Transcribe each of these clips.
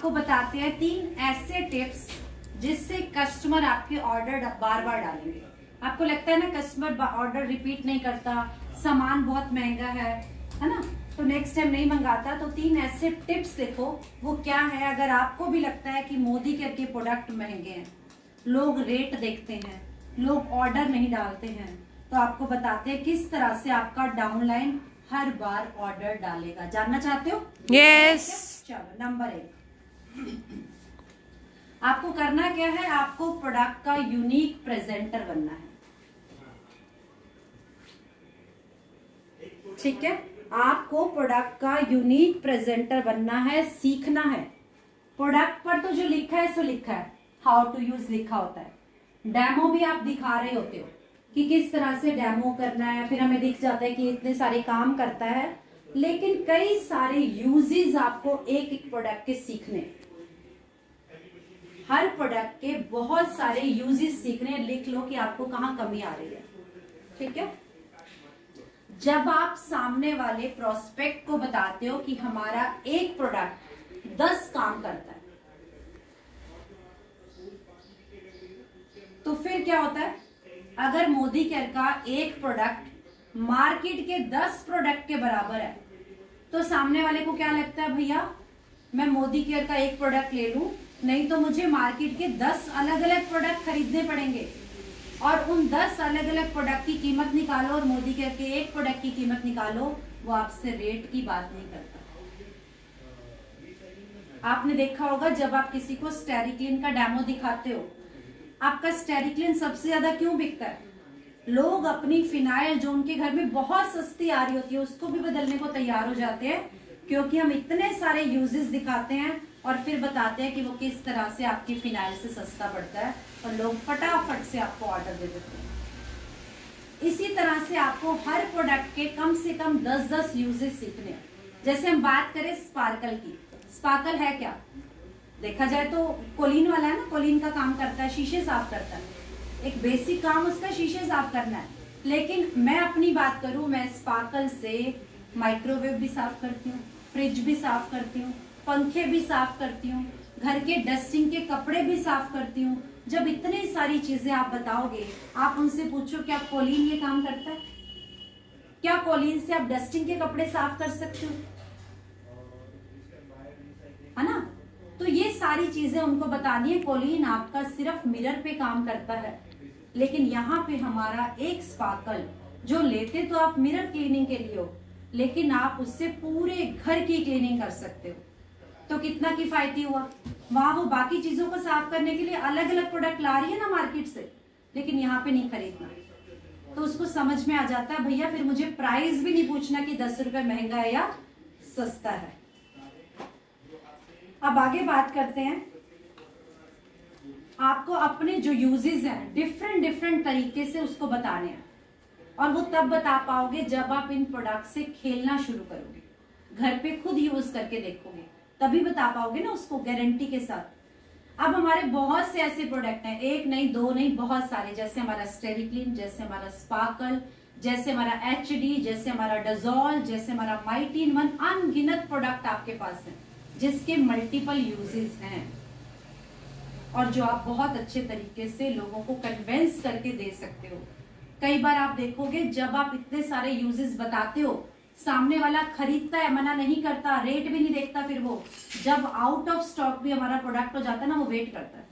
आपको बताते हैं 3 ऐसे टिप्स जिससे कस्टमर आपके ऑर्डर बार बार डालेंगे। आपको लगता है ना कस्टमर ऑर्डर रिपीट नहीं करता, सामान बहुत महंगा है ना, तो नेक्स्ट टाइम नहीं मंगाता। तो 3 ऐसे टिप्स देखो वो क्या है। अगर आपको भी लगता है कि मोदी केयर के प्रोडक्ट महंगे हैं, लोग रेट देखते हैं, लोग ऑर्डर नहीं डालते हैं, तो आपको बताते हैं किस तरह से आपका डाउनलाइन हर बार ऑर्डर डालेगा। जानना चाहते हो? यस। चलो नंबर 1, आपको करना क्या है, आपको प्रोडक्ट का यूनिक प्रेजेंटर बनना है। ठीक है, आपको प्रोडक्ट का यूनिक प्रेजेंटर बनना है, सीखना है। प्रोडक्ट पर तो जो लिखा है सो लिखा है, हाउ टू यूज लिखा होता है। डेमो भी आप दिखा रहे होते हो कि किस तरह से डेमो करना है, फिर हमें दिख जाता है कि इतने सारे काम करता है, लेकिन कई सारे यूजेस आपको एक एक प्रोडक्ट के सीखने, हर प्रोडक्ट के बहुत सारे यूजेस सीखने। लिख लो कि आपको कहाँ कमी आ रही है। ठीक है, जब आप सामने वाले प्रोस्पेक्ट को बताते हो कि हमारा एक प्रोडक्ट 10 काम करता है, तो फिर क्या होता है, अगर मोदी केयर का एक प्रोडक्ट मार्केट के 10 प्रोडक्ट के बराबर है, तो सामने वाले को क्या लगता है, भैया मैं मोदी केयर का एक प्रोडक्ट ले लूं, नहीं तो मुझे मार्केट के 10 अलग अलग प्रोडक्ट खरीदने पड़ेंगे, और उन 10 अलग अलग प्रोडक्ट की कीमत निकालो और मोदी केयर के एक प्रोडक्ट की कीमत निकालो, वो आपसे रेट की बात नहीं करता। आपने देखा होगा जब आप किसी को स्टेरिक्लिन का डेमो दिखाते हो, आपका स्टेरिक्लिन सबसे ज्यादा क्यों बिकता है? लोग अपनी फिनाइल जो उनके घर में बहुत सस्ती आ रही होती है उसको भी बदलने को तैयार हो जाते हैं, क्योंकि हम इतने सारे यूजेस दिखाते हैं और फिर बताते हैं कि वो किस तरह से आपकी फिनाइल से सस्ता पड़ता है, और लोग फटाफट से आपको ऑर्डर दे देते हैं। इसी तरह से आपको हर प्रोडक्ट के कम से कम 10-10 यूजेस सीखने हैं। जैसे हम बात करें स्पार्कल की, स्पार्कल है क्या? देखा जाए तो कोलिन वाला है ना, कोलिन का काम करता है, शीशे साफ करता है, एक बेसिक काम उसका शीशे साफ करना है। लेकिन मैं अपनी बात करूं, मैं स्पार्कल से माइक्रोवेव भी साफ करती हूँ, फ्रिज भी साफ करती हूँ, पंखे भी साफ करती हूँ, घर के डस्टिंग के कपड़े भी साफ करती हूँ। जब इतनी सारी चीजें आप बताओगे, आप उनसे पूछो क्या कोलिन ये काम करता है? क्या कोलिन से आप डस्टिंग के कपड़े साफ कर सकते हो? है ना? तो ये सारी चीजें उनको बतानी है। कोलिन आपका सिर्फ मिरर पे काम करता है, लेकिन यहाँ पे हमारा एक स्पार्कल जो लेते तो आप मिरर क्लीनिंग के लिए हो, लेकिन आप उससे पूरे घर की क्लीनिंग कर सकते हो। तो कितना किफायती हुआ। वहां वो बाकी चीजों को साफ करने के लिए अलग अलग प्रोडक्ट ला रही है ना मार्केट से, लेकिन यहाँ पे नहीं खरीदना। तो उसको समझ में आ जाता है, भैया फिर मुझे प्राइस भी नहीं पूछना कि 10 रुपए महंगा है या सस्ता है। अब आगे बात करते हैं, आपको अपने जो यूजेस हैं डिफरेंट तरीके से उसको बताने हैं, और वो तब बता पाओगे जब आप इन प्रोडक्ट से खेलना शुरू करोगे, घर पे खुद यूज करके देखोगे, तभी बता पाओगे ना उसको गारंटी के साथ। अब हमारे बहुत से ऐसे प्रोडक्ट हैं, एक नहीं दो नहीं बहुत सारे, जैसे हमारा स्टेरिक्लिन, जैसे हमारा स्पार्कल, जैसे हमारा एचडी, जैसे हमारा डजोल, जैसे हमारा माइटी इन वन, अनगिनत प्रोडक्ट आपके पास हैं जिसके मल्टीपल यूजेस हैं, और जो आप बहुत अच्छे तरीके से लोगों को कन्विंस करके दे सकते हो। कई बार आप देखोगे जब आप इतने सारे यूजेस बताते हो, सामने वाला खरीदता है, मना नहीं करता, रेट भी नहीं देखता, फिर वो जब आउट ऑफ स्टॉक भी हमारा प्रोडक्ट हो जाता है ना, वो वेट करता है।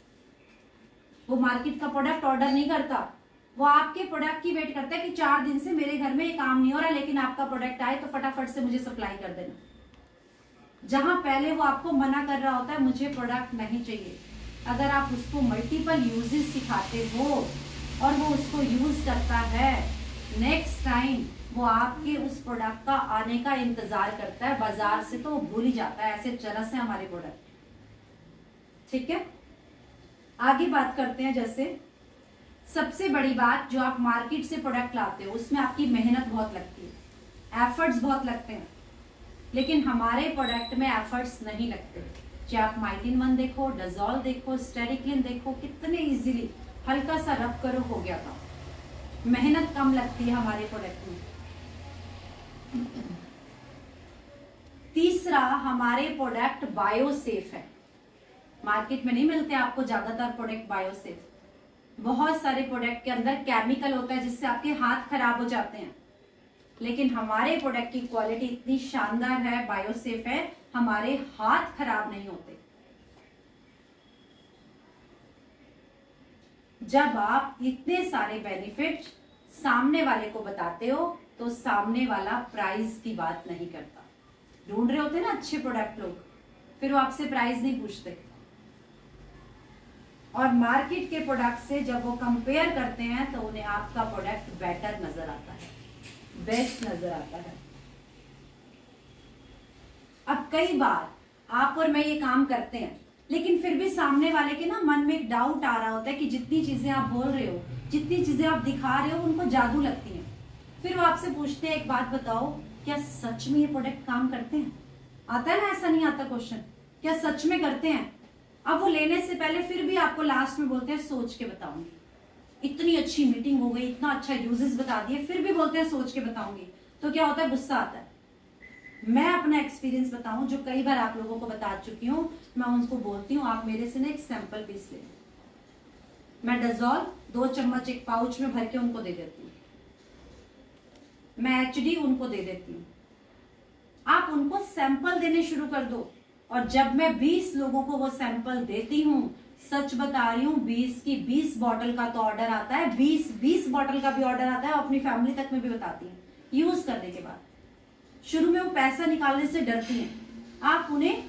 वो मार्केट का प्रोडक्ट ऑर्डर नहीं करता, वो आपके प्रोडक्ट की वेट करता है कि 4 दिन से मेरे घर में ये काम नहीं हो रहा, लेकिन आपका प्रोडक्ट आए तो फटाफट से मुझे सप्लाई कर देना। जहां पहले वो आपको मना कर रहा होता है, मुझे प्रोडक्ट नहीं चाहिए। अगर आप उसको मल्टीपल यूजेस सिखाते हो और वो उसको यूज करता है, नेक्स्ट टाइम वो आपके उस प्रोडक्ट का आने का इंतजार करता है। बाजार से तो वो भूल ही जाता है, ऐसे चरस है हमारे प्रोडक्ट। ठीक है, आगे बात करते हैं। जैसे सबसे बड़ी बात, जो आप मार्केट से प्रोडक्ट लाते हो उसमें आपकी मेहनत बहुत लगती है, एफर्ट्स बहुत लगते हैं, लेकिन हमारे प्रोडक्ट में एफर्ट्स नहीं लगते। चाहे आप माइटिन वन देखो, डजोल देखो, स्टेरिक्लिन देखो, कितने इजीली हल्का सा रब करो हो गया था। मेहनत कम लगती है हमारे प्रोडक्ट में। तीसरा, हमारे प्रोडक्ट बायो सेफ है। मार्केट में नहीं मिलते आपको ज्यादातर प्रोडक्ट बायोसेफ। बहुत सारे प्रोडक्ट के अंदर केमिकल होता है जिससे आपके हाथ खराब हो जाते हैं, लेकिन हमारे प्रोडक्ट की क्वालिटी इतनी शानदार है, बायोसेफ है, हमारे हाथ खराब नहीं होते। जब आप इतने सारे बेनिफिट सामने वाले को बताते हो तो सामने वाला प्राइस की बात नहीं करता। ढूंढ रहे होते ना अच्छे प्रोडक्ट लोग, फिर वो आपसे प्राइस नहीं पूछते। और मार्केट के प्रोडक्ट से जब वो कंपेयर करते हैं तो उन्हें आपका प्रोडक्ट बेटर नजर आता है, बेस्ट नजर आता है। अब कई बार आप और मैं ये काम करते हैं, लेकिन फिर भी सामने वाले के ना मन में एक डाउट आ रहा होता है कि जितनी चीजें आप बोल रहे हो, जितनी चीजें आप दिखा रहे हो, उनको जादू लगती हैं। फिर वो आपसे पूछते हैं, एक बात बताओ, क्या सच में ये प्रोडक्ट काम करते हैं? आता है ना, ऐसा नहीं आता क्वेश्चन, क्या सच में करते हैं? अब वो लेने से पहले फिर भी आपको लास्ट में बोलते हैं सोच के बताऊंगी। इतनी अच्छी मीटिंग हो गई, इतना अच्छा यूजेस बता दिए, फिर भी बोलते हैं सोच के बताऊंगी। तो क्या होता है? गुस्सा आता है। मैं अपना एक्सपीरियंस बताऊं जो कई बार आप लोगों को बता चुकी हूँ, मैं उनको बोलती हूँ आप मेरे से ना एक सैंपल पीस ले। मैं डजॉल 2 चम्मच एक पाउच में भर के उनको दे देती हूँ, मैं एचडी उनको दे देती हूँ। आप उनको सैंपल देने शुरू कर दो, और जब मैं 20 लोगों को वो सैंपल देती हूँ, सच बता रही हूँ, 20 की 20 बॉटल का तो ऑर्डर आता है, 20 बॉटल का भी ऑर्डर आता है, और अपनी फैमिली तक में भी बताती है यूज करने के बाद। शुरू में वो पैसा निकालने से डरती हैं, आप उन्हें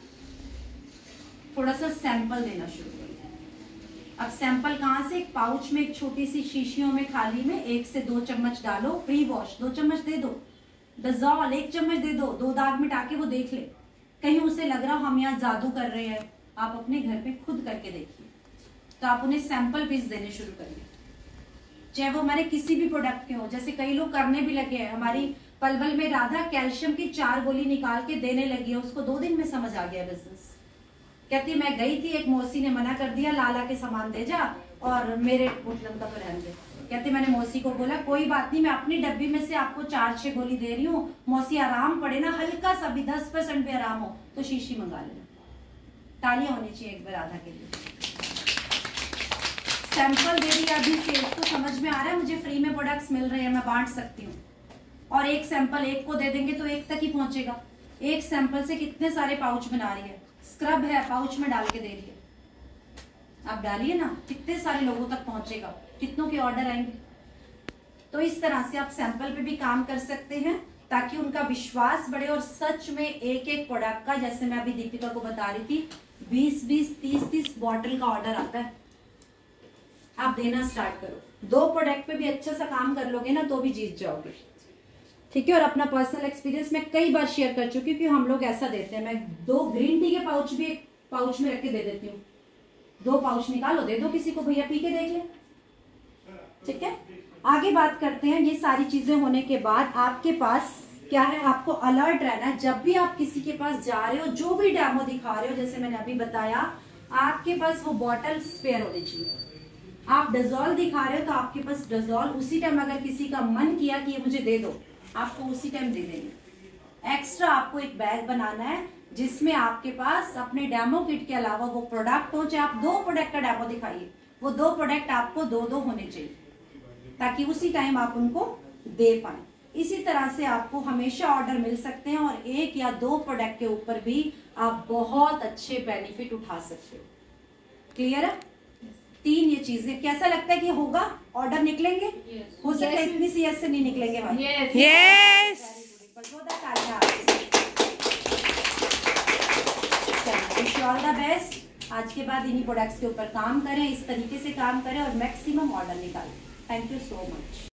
थोड़ा सा सैंपल देना शुरू करिए। अब सैंपल कहाँ से? एक पाउच में, एक छोटी सी शीशियों में खाली में 1 से 2 चम्मच डालो, प्री वॉश 2 चम्मच दे दो, डज़ॉल 1 चम्मच दे दो, 2 दाग मिटा के वो देख ले, कहीं उसे लग रहा हम यहाँ जादू कर रहे हैं। आप अपने घर पे खुद करके देखिए। तो आप उन्हें सैंपल पीस देने शुरू करिए, चाहे वो हमारे किसी भी प्रोडक्ट के हो। जैसे कई लोग करने भी लगे हैं, हमारी पलवल में राधा कैल्शियम की 4 गोली निकाल के देने लगी है, उसको 2 दिन में समझ आ गया बिजनेस। कहती मैं गई थी, एक मौसी ने मना कर दिया, लाला के सामान दे जा और मेरे होटल का तो रहने दे। कहती मैंने मौसी को बोला कोई बात नहीं, मैं अपनी डब्बी में से आपको 4-6 गोली दे रही हूँ, मौसी आराम पड़े ना, हल्का सा भी 10% भी आराम हो तो शीशी मंगा लेना। तालियां होनी चाहिए एक बार राधा के लिए। सैंपल दे दिया, अभी सेल्स तो समझ में आ रहा है, मुझे फ्री में प्रोडक्ट्स मिल रहे हैं, मैं बांट सकती हूँ। और एक सैंपल एक को दे देंगे तो एक तक ही पहुंचेगा। एक सैंपल से कितने सारे पाउच बना रही है, स्क्रब है पाउच में डाल के दे रही है, आप डालिए ना, कितने सारे लोगों तक पहुंचेगा, कितनों के ऑर्डर आएंगे। तो इस तरह से आप सैंपल पे भी काम कर सकते हैं ताकि उनका विश्वास बढ़े। और सच में एक एक प्रोडक्ट का, जैसे मैं अभी दीपिका को बता रही थी, 20-20, 30-30 बॉटल का ऑर्डर आता है। आप देना स्टार्ट करो, 2 प्रोडक्ट पे भी अच्छा सा काम कर लोगे ना तो भी जीत जाओगे, ठीक है। और अपना पर्सनल एक्सपीरियंस मैं कई बार शेयर कर चुकी हूँ कि हम लोग ऐसा देते हैं। मैं 2 ग्रीन टी के पाउच भी एक पाउच में रख के दे देती हूँ, 2 पाउच निकालो दे दो किसी को, भैया पी के देख ले, ठीक है। आगे बात करते हैं। ये सारी चीजें होने के बाद आपके पास क्या है, आपको अलर्ट रहना है। जब भी आप किसी के पास जा रहे हो, जो भी डेमो दिखा रहे हो, जैसे मैंने अभी बताया, आपके पास वो बॉटल स्पेयर होनी चाहिए। आप डज़ॉल दिखा रहे हो तो आपके पास डज़ॉल उसी टाइम, अगर किसी का मन किया कि ये मुझे दे दो, आपको उसी टाइम दे देंगे। एक्स्ट्रा आपको एक बैग बनाना है जिसमें आपके पास अपने डेमो किट के अलावा वो प्रोडक्ट हो, चाहे आप 2 प्रोडक्ट का डेमो दिखाइए, वो 2 प्रोडक्ट आपको 2-2 होने चाहिए ताकि उसी टाइम आप उनको दे पाए। इसी तरह से आपको हमेशा ऑर्डर मिल सकते हैं और 1 या 2 प्रोडक्ट के ऊपर भी आप बहुत अच्छे बेनिफिट उठा सकते हो। क्लियर है? 3 ये चीजें। कैसा लगता है कि होगा, ऑर्डर निकलेंगे? हो सकता है इतनी सी से नहीं निकलेंगे भाई। यस। All the best. आज के बाद इन्हीं प्रोडक्ट्स के ऊपर काम करें, इस तरीके से काम करें और मैक्सिमम ऑर्डर निकालें। Thank you so much.